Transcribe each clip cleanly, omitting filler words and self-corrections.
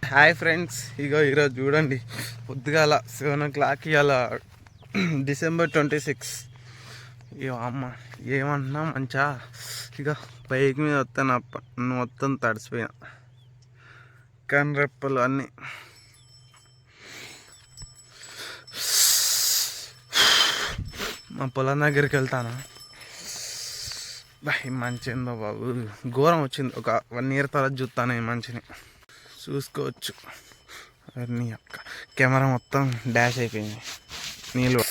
Hi friends, ఇగో ఈరోజు చూడండి పొద్దుగాల 7 o'clock ఇవాళ December 26. ఇక అమ్మ ఏమంటున్నా మంచిగా ఇక బైక్ మీద వస్తాను మొత్తం తడిసిపోయినా కన్రెప్పలు అన్నీ. మా పొలం దగ్గరికి వెళ్తాను. మంచి ఏందో బాబు, ఘోరం వచ్చింది. ఒక 1 year తర్వాత చూస్తాను ఈ మంచిని, చూసుకోవచ్చు. నీ అక్క కెమెరా మొత్తం డాష్ అయిపోయింది నీళ్ళు.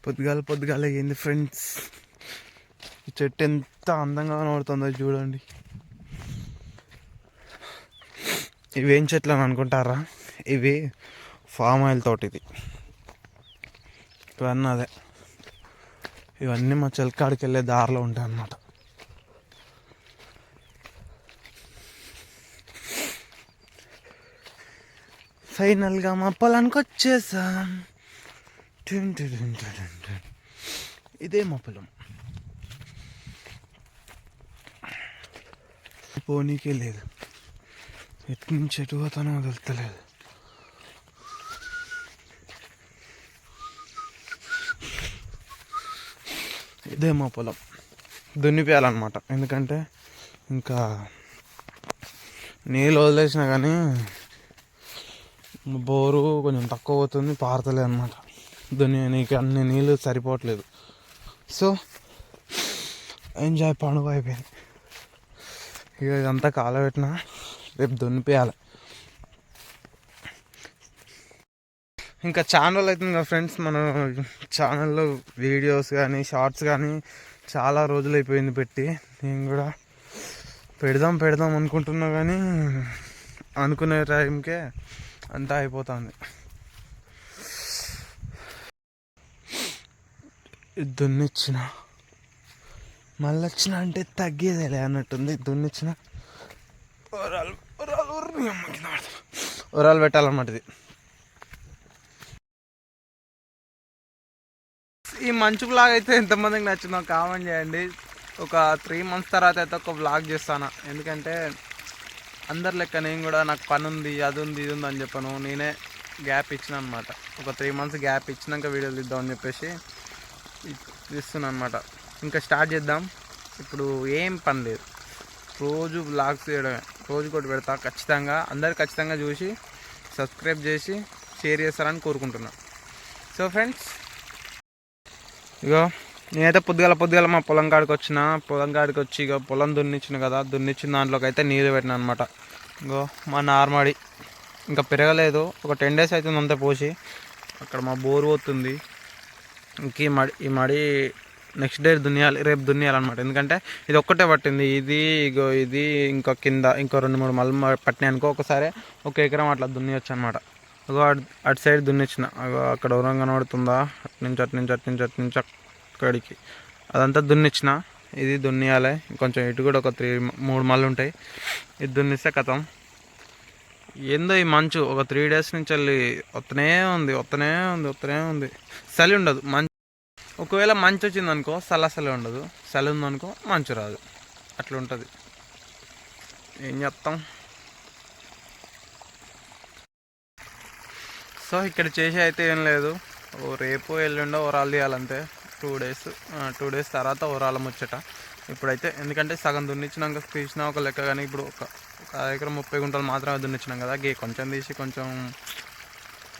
పొద్దుగాల ఏంది ఫ్రెండ్స్, ఈ చెట్టు ఎంత అందంగా కనబడుతుందో చూడండి. ఇవేం చెట్లు అని అనుకుంటారా? ఇవి ఫామ్ ఆయిల్ తోట. ఇవన్నీ అదే, ఇవన్నీ మా చెలకాడికి వెళ్ళే దారిలో ఉంటాయి అన్నమాట. ఫైనల్గా మా పొలానికి వచ్చేసాం. ఇదే మా పొలం. పోనీకే లేదు, ఎటు నుంచి ఎటు పోతానో వదలతలేదు. ఇదే మా పొలం, దున్నిపేయాలన్నమాట. ఎందుకంటే ఇంకా నీళ్ళు వదిలేసినా కానీ బోరు కొంచెం తక్కువ పోతుంది, పారతలేదు అనమాట. నీకు అన్ని నీళ్ళు సరిపోవట్లేదు. సో ఎంజాయ్ పండుగ అయిపోయింది. ఇక ఇదంతా కాలబెట్టినా రేపు దున్నిపేయాలి. ఇంకా ఛానల్ అవుతుంది కదా ఫ్రెండ్స్, మన ఛానల్లో వీడియోస్ కానీ షార్ట్స్ కానీ చాలా రోజులు అయిపోయింది పెట్టి. నేను కూడా పెడదాం అనుకుంటున్నా కానీ అనుకునే టైంకే అంతా అయిపోతుంది. దున్నిచ్చిన మళ్ళీ వచ్చిన అంటే తగ్గేదేలే అన్నట్టుంది. దున్నిచ్చిన ఒరాలు పెట్టాలన్నమాట. ఇది ఈ మంచు బ్లాగ్ అయితే ఎంతమందికి నచ్చిందో కామెంట్ చేయండి. ఒక 3 months తర్వాత అయితే ఒక బ్లాగ్ చేస్తాను. ఎందుకంటే అందరి లెక్క నేను కూడా నాకు పని ఉంది, అది ఉంది, ఇది ఉంది అని చెప్పాను. నేనే గ్యాప్ ఇచ్చిన అనమాట. ఒక 3 months గ్యాప్ ఇచ్చినాక వీడియోలు తీద్దామని చెప్పేసి తీస్తున్నాను అనమాట. ఇంకా స్టార్ట్ చేద్దాం. ఇప్పుడు ఏం పని లేదు, రోజు బ్లాగ్స్ చేయడమే. రోజు కూడా పెడతా ఖచ్చితంగా. అందరు ఖచ్చితంగా చూసి సబ్స్క్రైబ్ చేసి షేర్ చేస్తారని కోరుకుంటున్నాను. సో ఫ్రెండ్స్, ఇగో నేనైతే పొద్దుగాల మా పొలం కాడికి వచ్చి ఇక పొలం దున్నిచ్చిన కదా, దున్నిచ్చిన దాంట్లోకి అయితే నీరు పెట్టినా అనమాట. ఇగో మా నార్మడి ఇంకా పెరగలేదు, ఒక 10 days అవుతుంది అంతా పోసి. అక్కడ మా బోరు పోతుంది. ఇంక ఈ మడి నెక్స్ట్ డే దున్నియాలి, రేపు దున్నియాలన్నమాట. ఎందుకంటే ఇది ఒక్కటే పట్టింది. ఇది ఇంకా కింద ఇంకో 2-3 మళ్ళీ పట్టినాయి అనుకో, ఒకసారి 1 ఎకరం అట్లా దున్నియచ్చు అనమాట. అగో అటు సైడ్ దున్నిచ్చిన. అగో అక్కడ దూరం కనబడుతుందా, అటు నుంచి అక్కడికి అదంతా దున్నిచ్చిన. ఇది దున్నియాలి కొంచెం. ఇటు కూడా ఒక 3 మళ్ళీ ఉంటాయి. ఇది దున్నిస్తే కథం. ఏందో ఈ మంచు ఒక 3 days నుంచి వెళ్ళి వస్తూనే ఉంది. చలి ఉండదు. ఒకవేళ మంచు వచ్చింది అనుకో చలి ఉండదు, చలి ఉందనుకో మంచు రాదు. అట్లా ఉంటుంది. ఏం చెప్తాం. సో ఇక్కడ చేసి అయితే ఏం లేదు. రేపు ఎల్లుండో ఓరాలు తీయాలంతే. 2 days తర్వాత ఓరాల ముచ్చట. ఇప్పుడైతే ఎందుకంటే సగం దున్నిచ్చినాక తీసినా ఒక లెక్క, కానీ ఇప్పుడు ఒక ఎకరం 30 గుంటలు మాత్రమే దున్నిచ్చినాం కదా. కొంచెం తీసి కొంచెం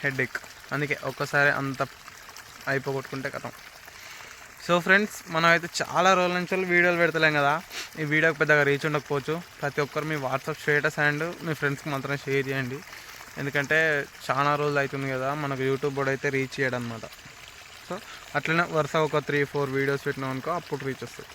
హెడేక్. అందుకే ఒక్కసారి అంత అయిపోగొట్టుకుంటే కథం. సో ఫ్రెండ్స్, మనం అయితే చాలా రోజుల నుంచి వీడియోలు పెడతలేం కదా. ఈ వీడియోకి పెద్దగా రీచ్ ఉండకపోవచ్చు. ప్రతి ఒక్కరు మీ వాట్సాప్ స్టేటస్ అండ్ మీ ఫ్రెండ్స్కి మాత్రం షేర్ చేయండి. ఎందుకంటే చాలా రోజులు అవుతుంది కదా మనకు యూట్యూబ్ కూడా అయితే రీచ్ చేయడం అనమాట. సో అట్లనే వరుస ఒక 3-4 వీడియోస్ పెట్టినాం అనుకో, అప్పుడు రీచ్ వస్తుంది.